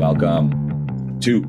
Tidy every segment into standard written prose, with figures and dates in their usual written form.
Welcome to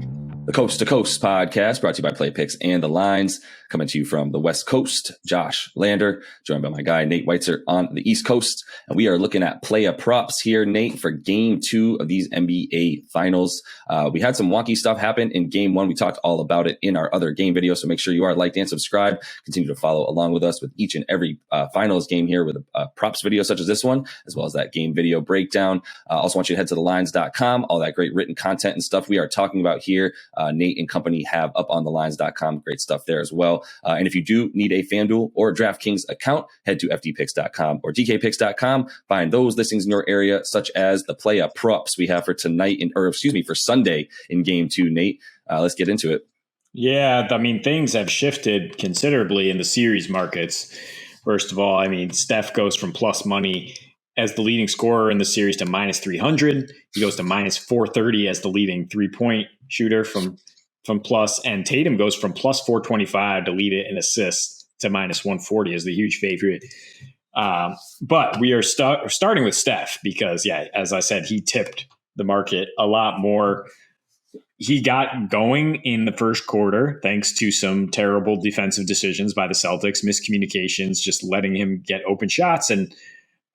the Coast to Coast podcast, brought to you by Play Picks and the Lines. Coming to you from the West Coast, Josh Lander, joined by my guy, Nate Weitzer, on the East Coast. And we are looking at playa props here, Nate, for Game 2 of these NBA Finals. We had some wonky stuff happen in Game 1. We talked all about it in our other game video, so make sure you are liked and subscribed. Continue to follow along with us with each and every Finals game here with a props video such as this one, as well as that game video breakdown. Also want you to head to thelines.com, all that great written content and stuff we are talking about here. Nate and company have up on thelines.com. Great stuff there as well. And if you do need a FanDuel or DraftKings account, head to fdpicks.com or dkpicks.com. Find those listings in your area, such as the playa props we have for tonight, for Sunday in Game 2. Nate, let's get into it. Yeah, I mean, things have shifted considerably in the series markets. First of all, I mean, Steph goes from plus money as the leading scorer in the series to minus 300. He goes to minus 430 as the leading three-point shooter from plus, and Tatum goes from plus 425 to lead it in assists to minus 140 as the huge favorite. But we are starting with Steph because, yeah, as I said, he tipped the market a lot more. He got going in the first quarter thanks to some terrible defensive decisions by the Celtics, miscommunications, just letting him get open shots. And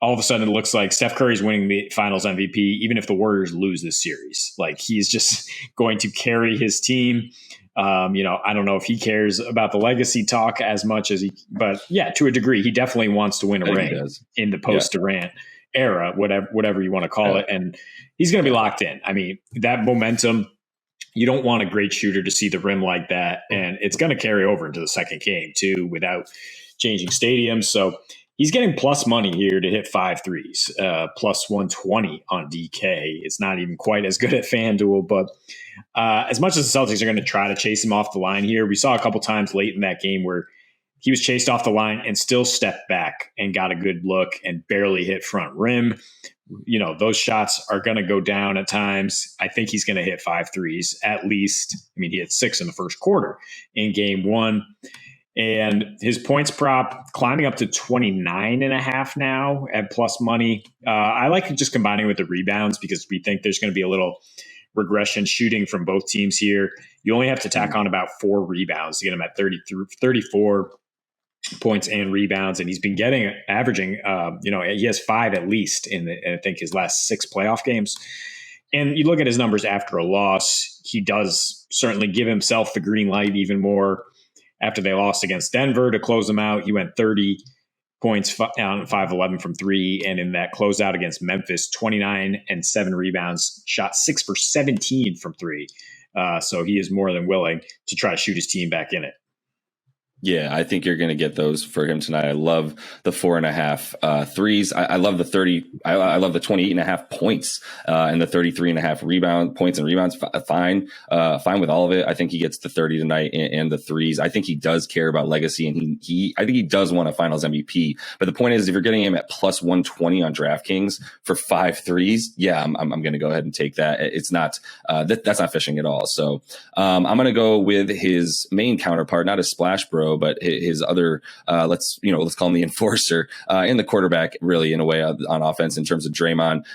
all of a sudden it looks like Steph Curry's winning the finals MVP, even if the Warriors lose this series. Like, he's just going to carry his team. I don't know if he cares about the legacy talk as much as but yeah, to a degree, he definitely wants to win a ring in the post-Durant era, whatever you want to call it. And he's going to be locked in. I mean, that momentum, you don't want a great shooter to see the rim like that. And it's going to carry over into the second game too, without changing stadiums. So he's getting plus money here to hit 5 threes, plus 120 on DK. It's not even quite as good at FanDuel, but as much as the Celtics are going to try to chase him off the line here, we saw a couple times late in that game where he was chased off the line and still stepped back and got a good look and barely hit front rim. You know, those shots are going to go down at times. I think he's going to hit 5 threes at least. I mean, he hit 6 in the first quarter in Game 1. And his points prop climbing up to 29.5 now at plus money. I like just combining with the rebounds because we think there's going to be a little regression shooting from both teams here. You only have to tack on about 4 rebounds to get him at 34 points and rebounds. And he's been averaging, he has 5 at least in I think his last 6 playoff games. And you look at his numbers after a loss, he does certainly give himself the green light even more. After they lost against Denver to close them out, he went 30 points on 5-11 from 3. And in that closeout against Memphis, 29 and 7 rebounds, shot 6 for 17 from 3. So he is more than willing to try to shoot his team back in it. Yeah, I think you're going to get those for him tonight. I love the 4.5 threes. I love the 30. I love the 28.5 points and the 33.5 points and rebounds. Fine with all of it. I think he gets the 30 tonight and the threes. I think he does care about legacy, and I think he does want a Finals MVP. But the point is, if you're getting him at plus 120 on DraftKings for 5 threes, yeah, I'm going to go ahead and take that. It's not that's not fishing at all. So I'm going to go with his main counterpart, not his splash bro, but his other, let's call him the enforcer and the quarterback, really, in a way, on offense in terms of Draymond.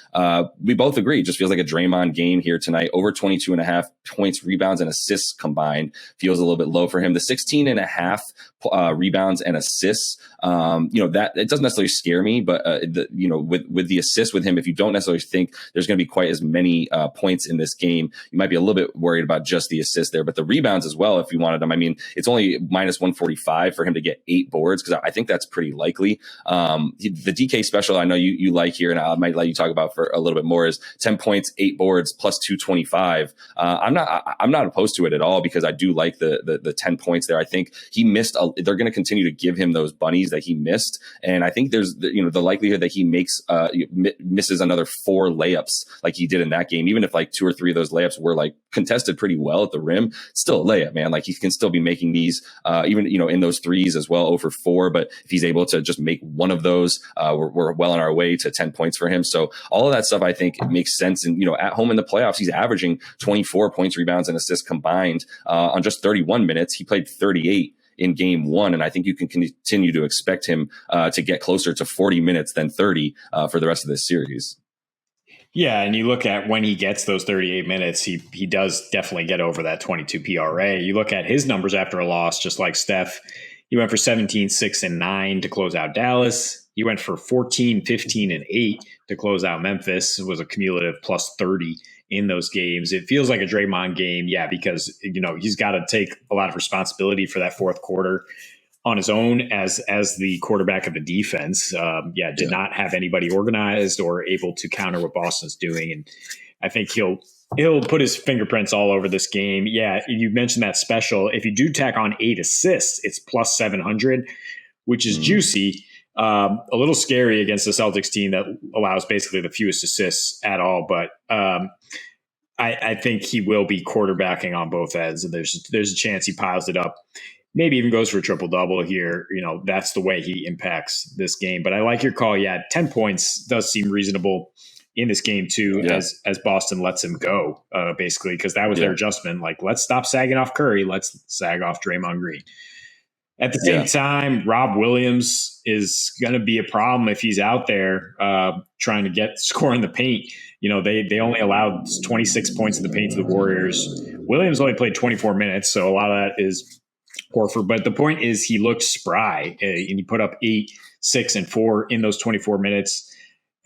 We both agree. It just feels like a Draymond game here tonight. Over 22.5 points, rebounds, and assists combined feels a little bit low for him. The 16.5 rebounds and assists, that it doesn't necessarily scare me, but with the assist with him, if you don't necessarily think there's going to be quite as many points in this game, you might be a little bit worried about just the assist there. But the rebounds as well, if you wanted them, I mean, it's only minus 145 for him to get 8 boards, because I think that's pretty likely. The DK special I know you like here, and I might let you talk about for a little bit more, is 10 points, 8 boards, plus 225. I'm not opposed to it at all, because I do like the 10 points there. I think he missed. They're going to continue to give him those bunnies that he missed, and I think there's the likelihood that he misses another 4 layups like he did in that game. Even if like 2 or 3 of those layups were like contested pretty well at the rim, still a layup, man. Like, he can still be making these even in those threes as well, 0 for 4. But if he's able to just make one of those, we're well on our way to 10 points for him. So all of that stuff, I think, makes sense. And at home in the playoffs, he's averaging 24 points, rebounds, and assists combined on just 31 minutes. He played 38 in Game 1, and I think you can continue to expect him to get closer to 40 minutes than 30 for the rest of this series. Yeah, and you look at when he gets those 38 minutes, he does definitely get over that 22 PRA. You look at his numbers after a loss, just like Steph, he went for 17, 6, and 9 to close out Dallas. He went for 14, 15, and 8 to close out Memphis. It was a cumulative plus 30 in those games. It feels like a Draymond game, yeah, because he's got to take a lot of responsibility for that fourth quarter on his own as the quarterback of a defense. Did not have anybody organized or able to counter what Boston's doing. And I think he'll put his fingerprints all over this game. Yeah, you mentioned that special. If you do tack on 8 assists, it's plus 700, which is juicy. A little scary against the Celtics team that allows basically the fewest assists at all. But I think he will be quarterbacking on both ends, and there's a chance he piles it up. Maybe even goes for a triple-double here. That's the way he impacts this game. But I like your call. Yeah, 10 points does seem reasonable in this game too, as Boston lets him go, basically, because that was their adjustment. Like, let's stop sagging off Curry. Let's sag off Draymond Green. At the same time, Rob Williams is going to be a problem if he's out there trying to get score in the paint. They only allowed 26 points in the paint to the Warriors. Williams only played 24 minutes, so a lot of that is Horford. But the point is he looked spry, and he put up 8, 6, and 4 in those 24 minutes.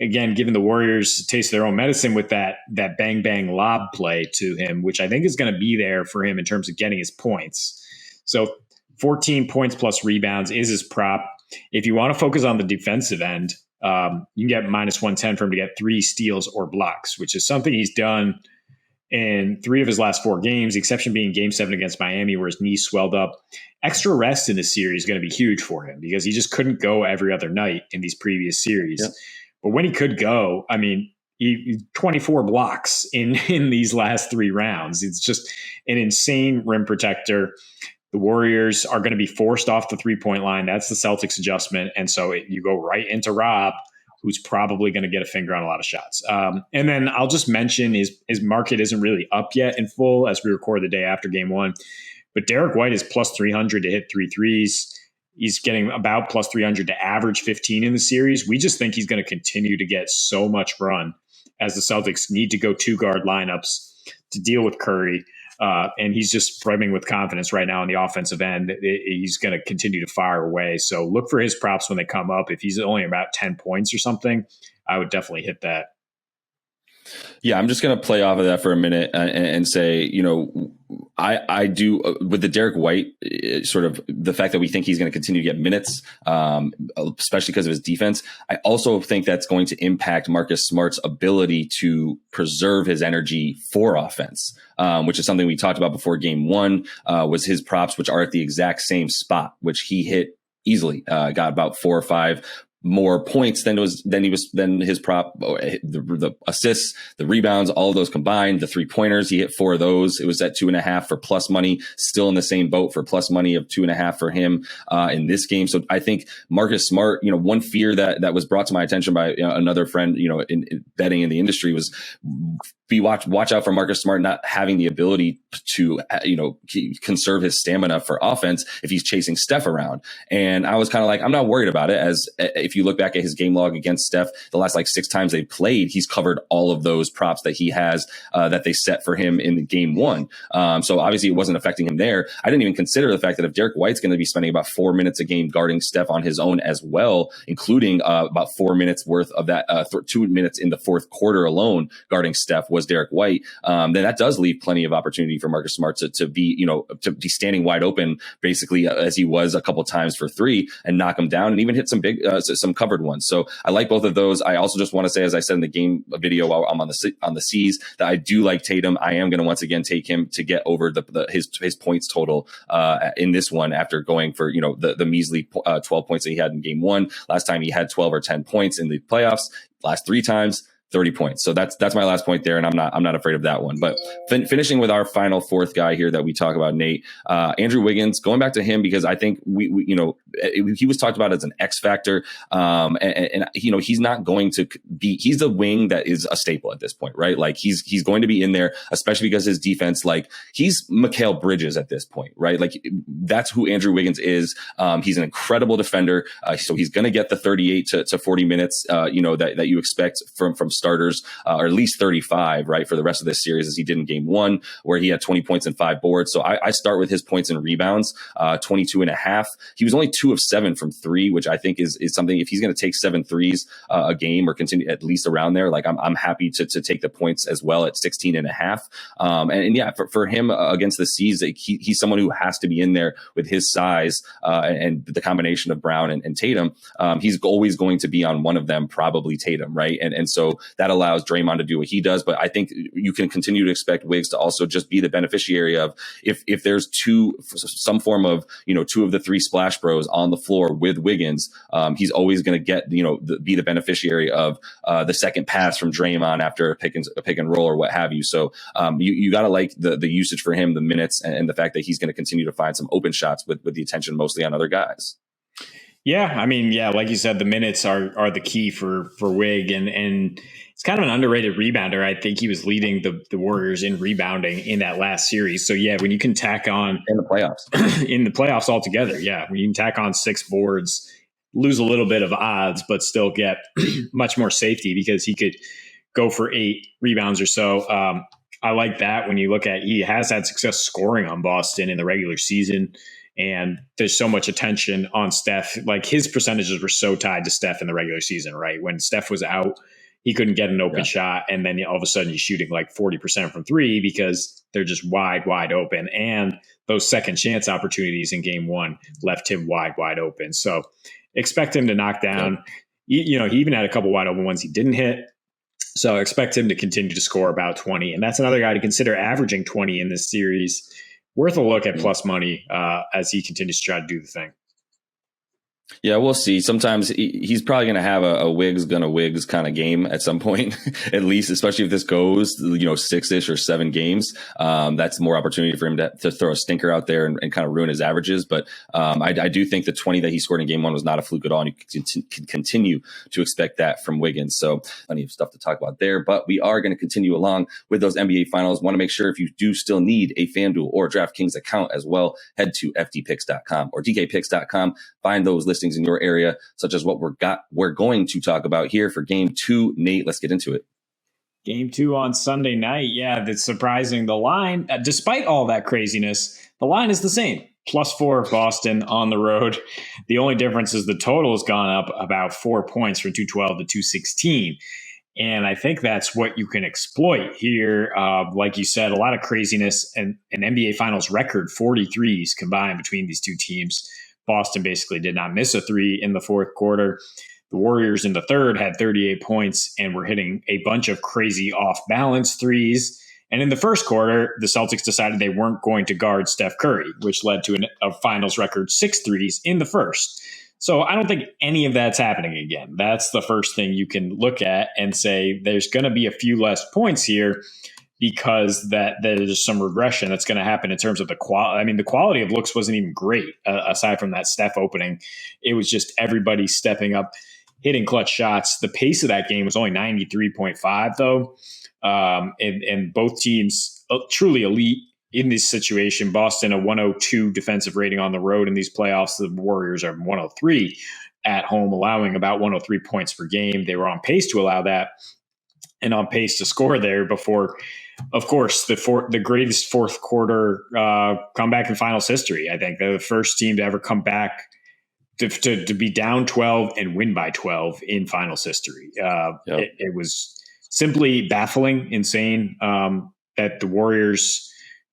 Again, giving the Warriors a taste of their own medicine with that bang lob play to him, which I think is going to be there for him in terms of getting his points. So 14 points plus rebounds is his prop. If you want to focus on the defensive end, you can get minus 110 for him to get 3 steals or blocks, which is something he's done in 3 of his last 4 games, the exception being Game 7 against Miami, where his knee swelled up. Extra rest in this series is going to be huge for him because he just couldn't go every other night in these previous series. Yep. But when he could go, he 24 blocks in these last 3 rounds. It's just an insane rim protector. The Warriors are going to be forced off the 3-point line. That's the Celtics adjustment. And so you go right into Rob, who's probably going to get a finger on a lot of shots. And then I'll just mention his market isn't really up yet in full as we record the day after Game 1. But Derek White is plus 300 to hit 3 threes. He's getting about plus 300 to average 15 in the series. We just think he's going to continue to get so much run as the Celtics need to go 2-guard lineups to deal with Curry. And he's just brimming with confidence right now on the offensive end. He's going to continue to fire away. So look for his props when they come up. If he's only about 10 points or something, I would definitely hit that. Yeah, I'm just going to play off of that for a minute and say, I do with the Derek White, sort of the fact that we think he's going to continue to get minutes, especially because of his defense. I also think that's going to impact Marcus Smart's ability to preserve his energy for offense, which is something we talked about before Game 1, was his props, which are at the exact same spot, which he hit easily, got about 4 or 5 more points than his prop, the assists, the rebounds, all of those combined, the 3-pointers. He hit 4 of those. It was at 2.5 for plus money, still in the same boat for plus money of 2.5 for him in this game. So I think Marcus Smart, one fear that was brought to my attention by another friend, in betting in the industry was watch out for Marcus Smart not having the ability to, conserve his stamina for offense if he's chasing Steph around. And I was kind of like, I'm not worried about it, as if you look back at his game log against Steph, the last 6 times they played, he's covered all of those props that he has that they set for him in Game 1. So obviously it wasn't affecting him there. I didn't even consider the fact that if Derek White's going to be spending about 4 minutes a game guarding Steph on his own as well, including about 4 minutes worth of that, 2 minutes in the fourth quarter alone guarding Steph was Derek White, then that does leave plenty of opportunity for Marcus Smart to be standing wide open, basically as he was a couple times for 3, and knock him down and even hit some big, some covered ones. So I like both of those. I also just want to say, as I said in the game video while I'm on the C's, that I do like Tatum. I am going to once again take him to get over his points total in this one after going for the measly 12 points that he had in Game 1. Last time he had 12 or 10 points in the playoffs. Last 3 times 30 points. So that's my last point there, and I'm not afraid of that one. But finishing with our final 4th guy here that we talk about, Nate, Andrew Wiggins, going back to him because I think he was talked about as an X factor, and he's not going to be. He's the wing that is a staple at this point, right? Like he's going to be in there, especially because his defense, he's Mikal Bridges at this point, right? Like that's who Andrew Wiggins is. He's an incredible defender, so he's going to get the 38 to 40 minutes, that you expect from starters, or at least 35, right, for the rest of this series, as he did in game one, where he had 20 points and 5 boards. So I start with his points and rebounds, 22 and a half. He was only 2 of 7 from 3, which I think is something, if he's going to take 7 threes a game or continue at least around there, like I'm happy to take the points as well at 16 and a half. And yeah, for him against the C's, he's someone who has to be in there with his size and the combination of Brown and Tatum. He's always going to be on one of them, probably Tatum, right? And so that allows Draymond to do what he does. But I think you can continue to expect Wiggs to also just be the beneficiary of, if there's some form of, 2 of the 3 splash bros on the floor with Wiggins, he's always going to get, be the beneficiary of the second pass from Draymond after a pick and roll or what have you. So you got to like the usage for him, the minutes, and the fact that he's going to continue to find some open shots with the attention mostly on other guys. Yeah, I mean, like you said, the minutes are the key for Wig, and it's kind of an underrated rebounder. I think he was leading the Warriors in rebounding in that last series. So yeah, when you can tack on in the playoffs altogether, yeah, when you can tack on 6 boards, lose a little bit of odds, but still get much more safety because he could go for 8 rebounds or so. I like that. When you look at, he has had success scoring on Boston in the regular season. And there's so much attention on Steph. Like, his percentages were so tied to Steph in the regular season, right? When Steph was out, he couldn't get an open shot. And then all of a sudden he's shooting like 40% from 3 because they're just wide open. And those second chance opportunities in game one left him wide open. So expect him to knock down. He even had a couple wide open ones he didn't hit. So expect him to continue to score about 20. And that's another guy to consider, averaging 20 in this series. Worth a look at plus money as he continues to try to do the thing. Yeah, we'll see. Sometimes he's probably going to have a Wiggs kind of game at some point, at least, especially if this goes, 6-ish or 7 games. That's more opportunity for him to throw a stinker out there and kind of ruin his averages. But I do think the 20 that he scored in game one was not a fluke at all. And you can continue to expect that from Wiggins. So plenty of stuff to talk about there. But we are going to continue along with those NBA finals. Want to make sure, if you do still need a FanDuel or DraftKings account as well, head to ftpicks.com or dkpicks.com. Find those listings in your area, such as what we're going to talk about here for game 2. Nate, let's get into it. Game 2 on Sunday night. Yeah, that's surprising. The line, despite all that craziness, the line is the same. +4 Boston on the road. The only difference is the total has gone up about 4 points from 212 to 216. And I think that's what you can exploit here. Like you said, a lot of craziness, and an NBA Finals record 43s combined between these two teams. Boston basically did not miss a 3 in the fourth quarter. The Warriors in the third had 38 points and were hitting a bunch of crazy off-balance 3s. And in the first quarter, the Celtics decided they weren't going to guard Steph Curry, which led to a finals record 6 threes in the first. So I don't think any of that's happening again. That's the first thing you can look at and say there's going to be a few less points here, because that there's some regression that's going to happen in terms of the quality. I mean, the quality of looks wasn't even great aside from that Steph opening. It was just everybody stepping up, hitting clutch shots. The pace of that game was only 93.5 though. And both teams truly elite in this situation. Boston, a 102 defensive rating on the road in these playoffs. The Warriors are 103 at home, allowing about 103 points per game. They were on pace to allow that and on pace to score there before, of course, the greatest fourth quarter comeback in finals history. I think they're the first team to ever come back to be down 12 and win by 12 in finals history. It was simply baffling, insane that the Warriors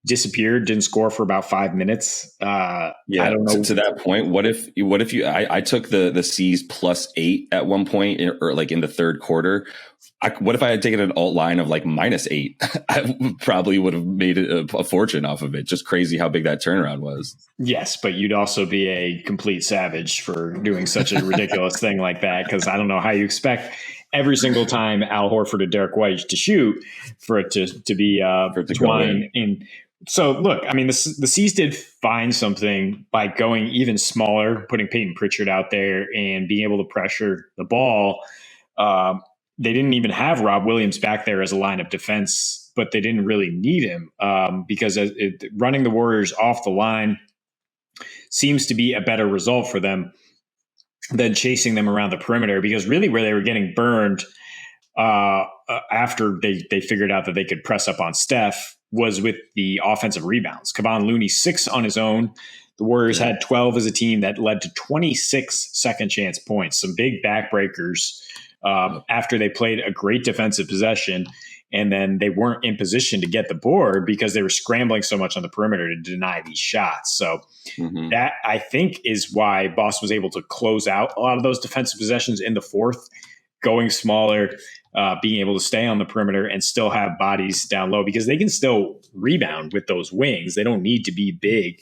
disappeared, didn't score for about 5 minutes. I don't know. To that point, what if you? I took the C's +8 at one point, or like in the third quarter. What if I had taken an alt line of like -8? I probably would have made a fortune off of it. Just crazy how big that turnaround was. Yes, but you'd also be a complete savage for doing such a ridiculous thing like that, because I don't know how you expect every single time Al Horford or Derek White to shoot for it to be twine in. So look, I mean, the C's did find something by going even smaller, putting Peyton Pritchard out there and being able to pressure the ball. They didn't even have Rob Williams back there as a line of defense, but they didn't really need him because running the Warriors off the line seems to be a better result for them than chasing them around the perimeter, because really where they were getting burned after they figured out that they could press up on Steph was with the offensive rebounds. Kevon Looney, 6 on his own. The Warriors had 12 as a team. That led to 26 second chance points, some big backbreakers after they played a great defensive possession. And then they weren't in position to get the board because they were scrambling so much on the perimeter to deny these shots. So that, I think, is why Boston was able to close out a lot of those defensive possessions in the fourth, going smaller, being able to stay on the perimeter and still have bodies down low, because they can still rebound with those wings. They don't need to be big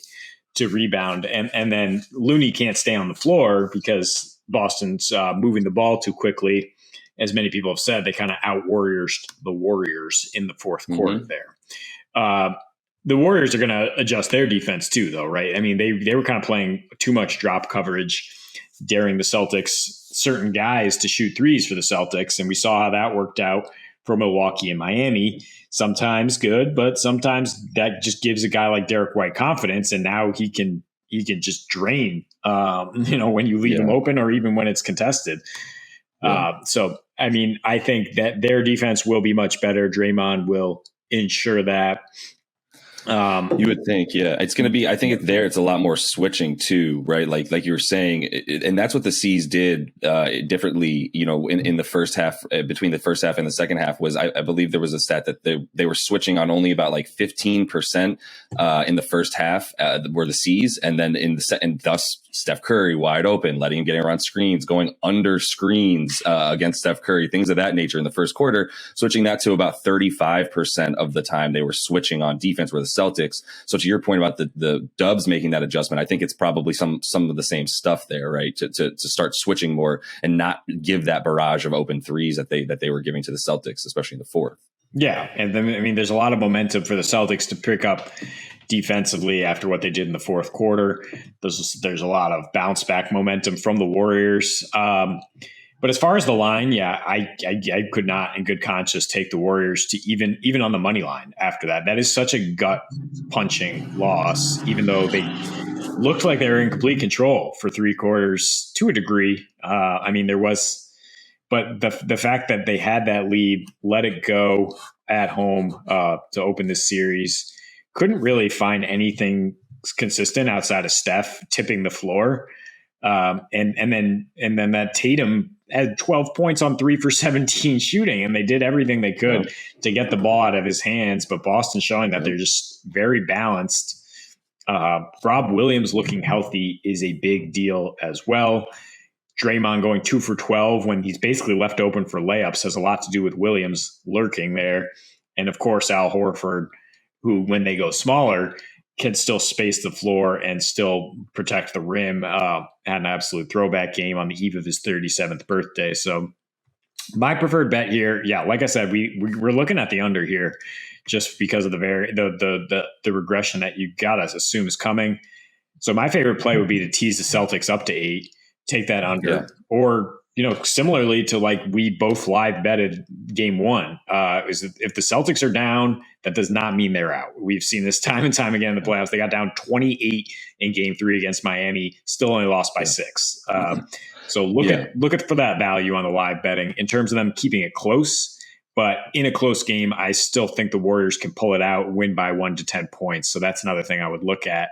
to rebound. And then Looney can't stay on the floor because Boston's moving the ball too quickly. As many people have said, they kind of out-Warriors the Warriors in the fourth quarter there. The Warriors are going to adjust their defense too, though, right? I mean, they were kind of playing too much drop coverage, daring the Celtics, certain guys to shoot threes for the Celtics, and we saw how that worked out for Milwaukee and Miami. Sometimes good, but sometimes that just gives a guy like Derek White confidence, and now he can just drain, when you leave him open or even when it's contested. So, I mean, I think that their defense will be much better. Draymond will ensure that. You would think, it's going to be, I think it's a lot more switching too, right? Like you were saying, and that's what the C's did differently, in the first half, between the first half and the second half was, I believe there was a stat that they were switching on only about like 15% in the first half were the C's. And then and thus Steph Curry wide open, letting him get around screens, going under screens against Steph Curry, things of that nature in the first quarter, switching that to about 35% of the time they were switching on defense were the Celtics. So to your point about the Dubs making that adjustment, I think it's probably some of the same stuff there, right? To start switching more and not give that barrage of open threes that they were giving to the Celtics, especially in the fourth. Yeah. And then, I mean, there's a lot of momentum for the Celtics to pick up defensively after what they did in the fourth quarter. There's a lot of bounce back momentum from the Warriors. But as far as the line, I could not in good conscience take the Warriors to even on the money line after that. That is such a gut punching loss, even though they looked like they were in complete control for 3 quarters to a degree. But the fact that they had that lead, let it go at home to open this series, couldn't really find anything consistent outside of Steph tipping the floor. And then that Tatum had 12 points on 3 for 17 shooting, and they did everything they could to get the ball out of his hands. But Boston showing that they're just very balanced. Rob Williams looking healthy is a big deal as well. Draymond going 2 for 12 when he's basically left open for layups has a lot to do with Williams lurking there. And of course, Al Horford, who, when they go smaller, can still space the floor and still protect the rim. Had an absolute throwback game on the eve of his 37th birthday. So my preferred bet here, like I said, we're looking at the under here just because of the regression that you got to assume is coming. So my favorite play would be to tease the Celtics up to 8, take that under, or similarly to like we both live betted game 1, is if the Celtics are down, that does not mean they're out. We've seen this time and time again in the playoffs. They got down 28 in game 3 against Miami, still only lost by 6. So look at for that value on the live betting in terms of them keeping it close. But in a close game, I still think the Warriors can pull it out, win by 1 to 10 points. So that's another thing I would look at.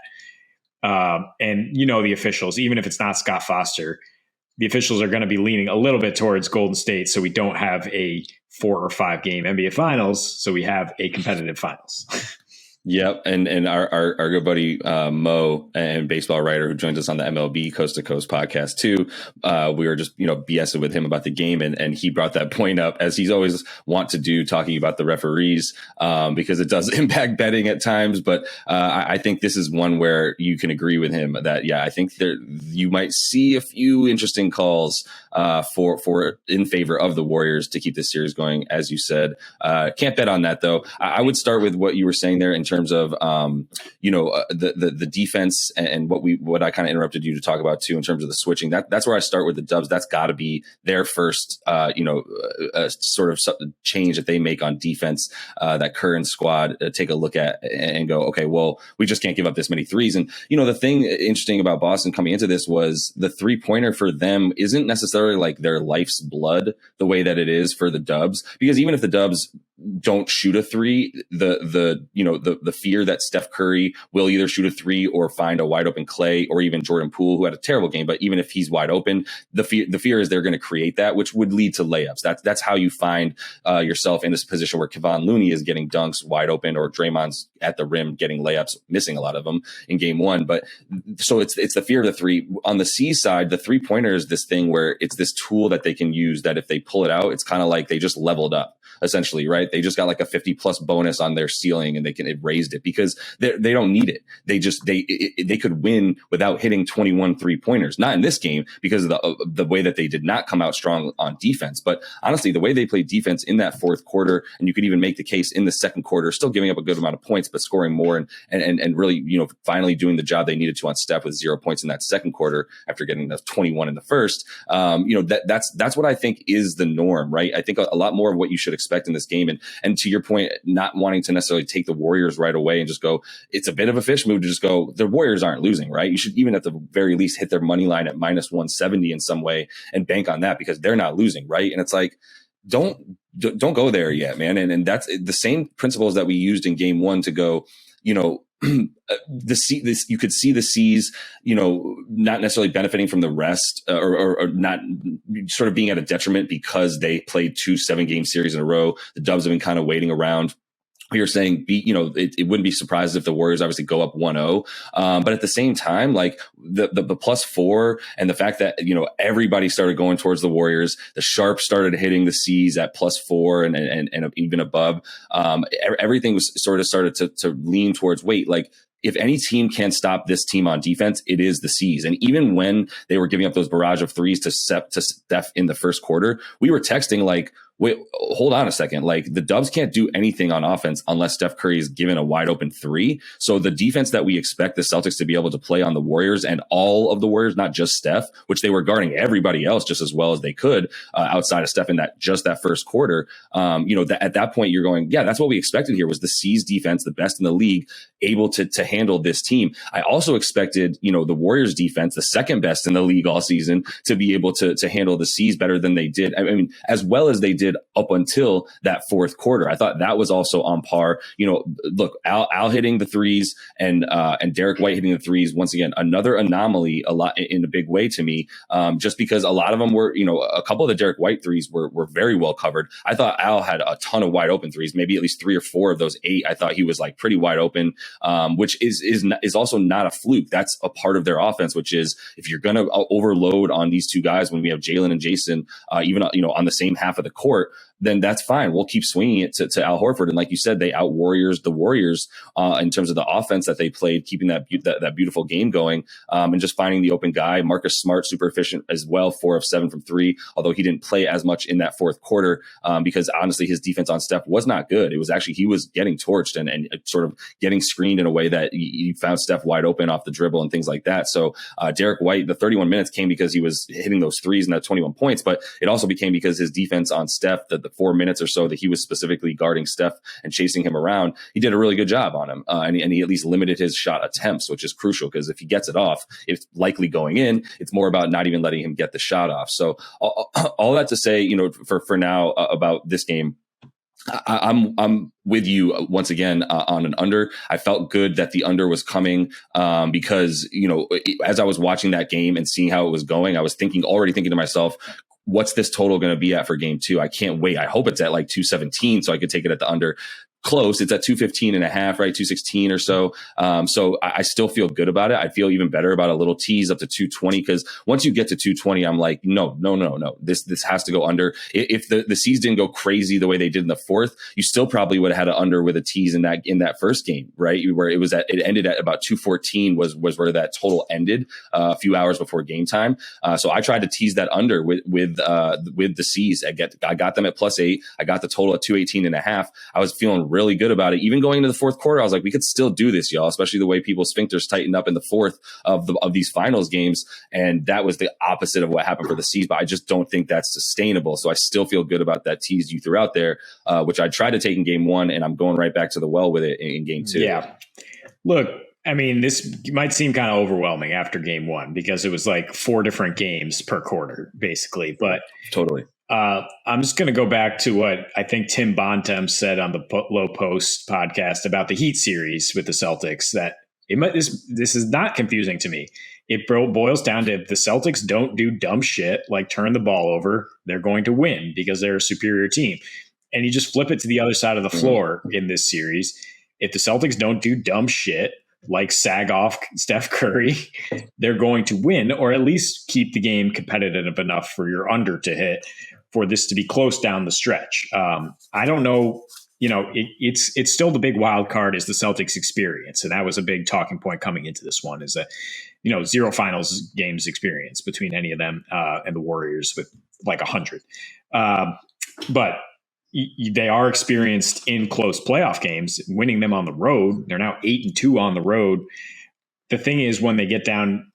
And the officials, even if it's not Scott Foster, the officials are going to be leaning a little bit towards Golden State, so we don't have a 4 or 5 game NBA Finals, so we have a competitive Finals. Yep, and our good buddy Mo, and baseball writer who joins us on the MLB Coast to Coast podcast too. We were just BSing with him about the game, and he brought that point up, as he's always want to do, talking about the referees because it does impact betting at times. But I think this is one where you can agree with him that I think you might see a few interesting calls for in favor of the Warriors to keep this series going, as you said. Can't bet on that though. I would start with what you were saying there in terms of the defense and what I kind of interrupted you to talk about too in terms of the switching. That's where I start with the Dubs. That's got to be their first sort of change that they make on defense. That current squad take a look at and go, okay, well, we just can't give up this many threes. And the thing interesting about Boston coming into this was the 3-pointer for them isn't necessarily necessarily like their life's blood the way that it is for the Dubs, because even if the Dubs don't shoot a three, the fear that Steph Curry will either shoot a three or find a wide open Clay, or even Jordan Poole, who had a terrible game, but even if he's wide open, the fear is they're going to create that, which would lead to layups. That's how you find yourself in this position where Kevon Looney is getting dunks wide open, or Draymond's at the rim getting layups, missing a lot of them in game one. But so it's the fear of the three. On the C side, the 3-pointer is this thing where it's this tool that they can use that if they pull it out, it's kind of like they just leveled up, essentially, right? They just got like a 50+ bonus on their ceiling, and it raised it because they don't need it. They could win without hitting 21 3-pointers. Not in this game because of the way that they did not come out strong on defense. But honestly, the way they played defense in that fourth quarter, and you could even make the case in the second quarter, still giving up a good amount of points, but scoring more and really, finally doing the job they needed to on Steph with 0 points in that second quarter after getting the 21 in the first. That's what I think is the norm, right? I think a lot more of what you should expect in this game. And to your point, not wanting to necessarily take the Warriors right away and just go, it's a bit of a fish move to just go, the Warriors aren't losing, right? You should even at the very least hit their money line at -170 in some way and bank on that because they're not losing, right? And it's like, don't go there yet, man. And that's the same principles that we used in game one to go, you could see the C's, not necessarily benefiting from the rest or not sort of being at a detriment because they played 2 7-game series in a row. The Dubs have been kind of waiting around. You're saying, it wouldn't be surprised if the Warriors obviously go up 1-0. But at the same time, like the +4 and the fact that, everybody started going towards the Warriors, the Sharps started hitting the C's at +4 and even above. Everything was sort of started to lean towards wait, like, if any team can stop this team on defense, it is the C's. And even when they were giving up those barrage of threes to Steph in the first quarter, we were texting like, wait, hold on a second. Like the Dubs can't do anything on offense unless Steph Curry is given a wide open three. So the defense that we expect the Celtics to be able to play on the Warriors and all of the Warriors, not just Steph, which they were guarding everybody else just as well as they could outside of Steph in that first quarter. At that point you're going, yeah, that's what we expected here was the C's defense, the best in the league, able to handle this team. I also expected, the Warriors defense, the second best in the league all season, to be able to handle the C's better than they did. I mean, as well as they did up until that fourth quarter. I thought that was also on par. Look, Al hitting the threes and Derek White hitting the threes. Once again, another anomaly a lot in a big way to me, just because a lot of them were, a couple of the Derek White threes were very well covered. I thought Al had a ton of wide open threes, maybe at least 3 or 4 of those 8. I thought he was like pretty wide open, which is also not a fluke. That's a part of their offense, which is if you're going to overload on these two guys when we have Jalen and Jason, even on the same half of the court, then that's fine. We'll keep swinging it to Al Horford. And like you said, they out Warriors the Warriors in terms of the offense that they played, keeping that beautiful game going and just finding the open guy. Marcus Smart, super efficient as well, 4 of 7 from 3, although he didn't play as much in that fourth quarter because honestly, his defense on Steph was not good. It was actually, he was getting torched and sort of getting screened in a way that you found Steph wide open off the dribble and things like that. So Derek White, the 31 minutes came because he was hitting those threes and that 21 points, but it also became because his defense on Steph, the 4 minutes or so that he was specifically guarding Steph and chasing him around, he did a really good job on him. And he at least limited his shot attempts, which is crucial because if he gets it off, it's likely going in. It's more about not even letting him get the shot off. So all that to say, for now about this game, I'm with you once again on an under. I felt good that the under was coming because, as I was watching that game and seeing how it was going, I was already thinking to myself, what's this total going to be at for game 2? I can't wait. I hope it's at like 217 so I could take it at the under. Close. It's at 215.5, right? 216 or so. So I still feel good about it. I feel even better about a little tease up to 220 because once you get to 220, I'm like, no. This has to go under. If the C's didn't go crazy the way they did in the fourth, you still probably would have had an under with a tease in that first game, right? Where it ended at about 214 was where that total ended a few hours before game time. So I tried to tease that under with the C's. I got them at +8. I got the total at 218.5. I was feeling really good about it. Even going into the fourth quarter, I was like, we could still do this, y'all, especially the way people's sphincters tightened up in the fourth of these finals games. And that was the opposite of what happened for the C's, but I just don't think that's sustainable. So I still feel good about that tease you threw out there, which I tried to take in game 1, and I'm going right back to the well with it in game 2. Yeah. Look, I mean, this might seem kind of overwhelming after game one because it was like 4 different games per quarter, basically. But Totally. I'm just going to go back to what I think Tim Bontemps said on the Low Post podcast about the Heat series with the Celtics, that this is not confusing to me. It boils down to, if the Celtics don't do dumb shit like turn the ball over, they're going to win because they're a superior team. And you just flip it to the other side of the floor in this series. If the Celtics don't do dumb shit like sag off Steph Curry, they're going to win, or at least keep the game competitive enough for your under to hit, for this to be close down the stretch. I don't know. It's still the big wild card is the Celtics experience. And that was a big talking point coming into this one, is that, 0 finals games experience between any of them and the Warriors with like 100. But they are experienced in close playoff games, winning them on the road. They're now 8-2 on the road. The thing is, when they get down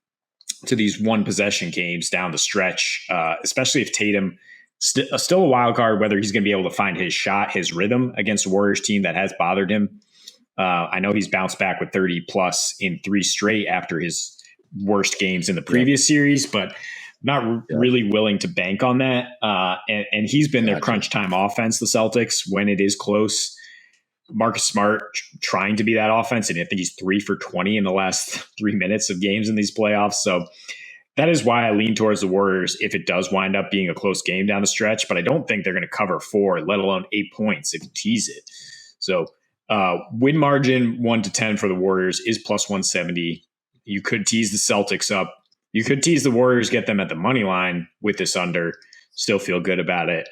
to these one possession games down the stretch, especially if Tatum still a wild card, whether he's going to be able to find his shot, his rhythm against a Warriors team that has bothered him. I know he's bounced back with 30 plus in 3 straight after his worst games in the previous series, but not really willing to bank on that. And he's been their crunch time offense, the Celtics, when it is close. Marcus Smart trying to be that offense, and I think he's 3 for 20 in the last 3 minutes of games in these playoffs. So that is why I lean towards the Warriors if it does wind up being a close game down the stretch. But I don't think they're going to cover 4, let alone 8 points if you tease it. So win margin 1-10 for the Warriors is plus 170. You could tease the Celtics up. You could tease the Warriors, get them at the money line with this under, still feel good about it.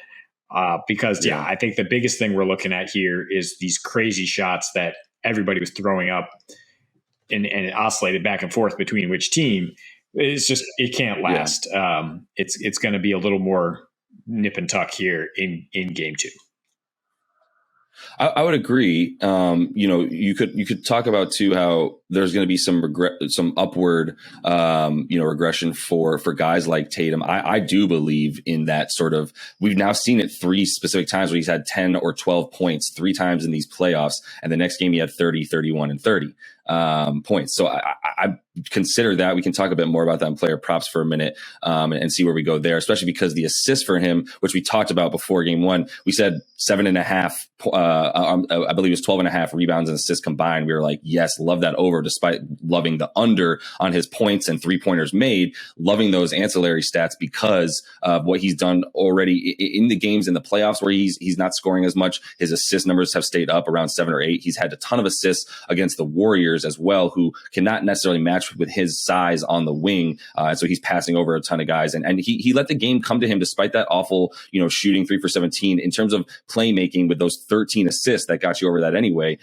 Because, I think the biggest thing we're looking at here is these crazy shots that everybody was throwing up and it oscillated back and forth between which team. It's just, it can't last. It's going to be a little more nip and tuck here in game 2. I would agree. You could talk about too how there's going to be some upward, regression for guys like Tatum. I do believe in that sort of. We've now seen it 3 specific times where he's had 10 or 12 points 3 times in these playoffs, and the next game he had 30, 31, and 30 points. So I consider that. We can talk a bit more about that in player props for a minute and see where we go there, especially because the assists for him, which we talked about before game 1, we said 7.5. I believe it was 12.5 rebounds and assists combined. We were like, yes, love that over, despite loving the under on his points and 3-pointers made, loving those ancillary stats because of what he's done already in the games in the playoffs where he's not scoring as much. His assist numbers have stayed up around 7 or 8. He's had a ton of assists against the Warriors as well, who cannot necessarily match with his size on the wing. So he's passing over a ton of guys, and he let the game come to him despite that awful, shooting 3 for 17 in terms of playmaking with those 13 assists that got you over that anyway.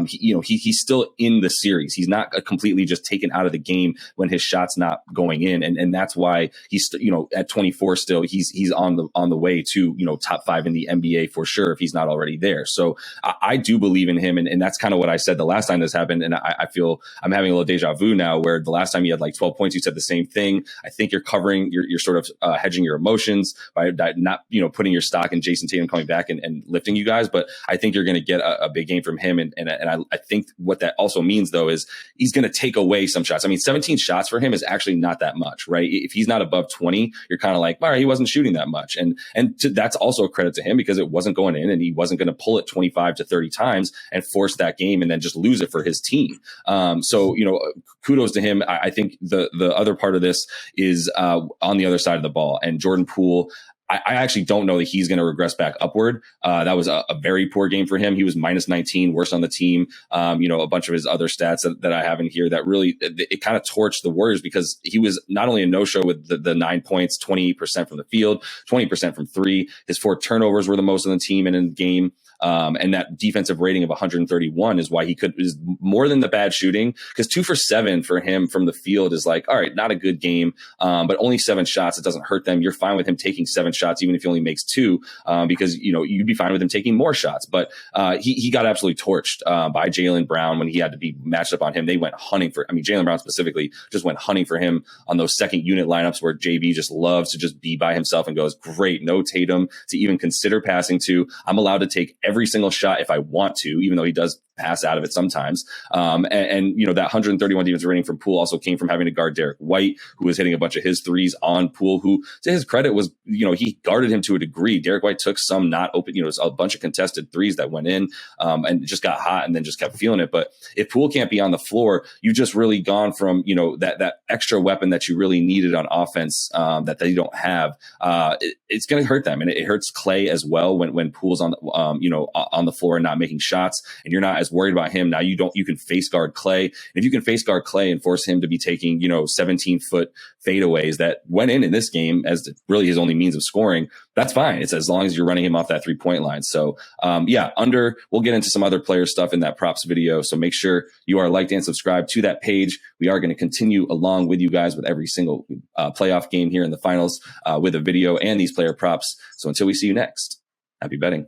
He's still in the series. He's not completely just taken out of the game when his shot's not going in, and that's why he's at 24 still. He's on the way to top 5 in the NBA for sure if he's not already there. So I do believe in him, and that's kind of what I said the last time this happened, and I feel I'm having a little deja vu now, where the last time you had like 12 points, you said the same thing. I think you're covering, you're sort of hedging your emotions by not putting your stock in Jason Tatum coming back and lifting you guys, but I think you're going to get a big game from him, and I think what that also means though is he's going to take away some shots. I mean, 17 shots for him is actually not that much, right? If he's not above 20, you're kind of like, all right, he wasn't shooting that much, and that's also a credit to him because it wasn't going in, and he wasn't going to pull it 25 to 30 times and force that game and then just lose it for his team. So kudos to him. I think the other part of this is on the other side of the ball, and Jordan Poole. I actually don't know that he's going to regress back upward. That was a very poor game for him. He was minus 19, worst on the team. A bunch of his other stats that I have in here that really, it kind of torched the Warriors because he was not only a no-show with the 9 points, 28% from the field, 20% from 3. His 4 turnovers were the most on the team and in the game. And that defensive rating of 131 is why is more than the bad shooting, because 2 for 7 for him from the field is like, all right, not a good game, but only 7 shots. It doesn't hurt them. You're fine with him taking 7 shots, even if he only makes 2, because, you'd be fine with him taking more shots. But he got absolutely torched by Jaylen Brown when he had to be matched up on him. They went hunting Jaylen Brown specifically just went hunting for him on those second unit lineups where JB just loves to just be by himself and goes, great, no Tatum to even consider passing to. I'm allowed to take every single shot if I want to, even though he does pass out of it sometimes. And that 131 defense rating from Poole also came from having to guard Derek White, who was hitting a bunch of his threes on Poole, who, to his credit, was, he guarded him to a degree. Derek White took some not open, a bunch of contested threes that went in, and just got hot and then just kept feeling it. But if Poole can't be on the floor, you just really gone from, that extra weapon that you really needed on offense, that they don't have. It's going to hurt them. And it hurts Clay as well when Poole's on, on the floor and not making shots, and you're not as worried about him. Now you can face guard Clay. And if you can face guard Clay and force him to be taking, 17-foot fadeaways that went in this game as really his only means of scoring, that's fine. It's as long as you're running him off that 3-point line. So, we'll get into some other player stuff in that props video. So make sure you are liked and subscribed to that page. We are going to continue along with you guys with every single playoff game here in the finals, with a video and these player props. So until we see you next, happy betting.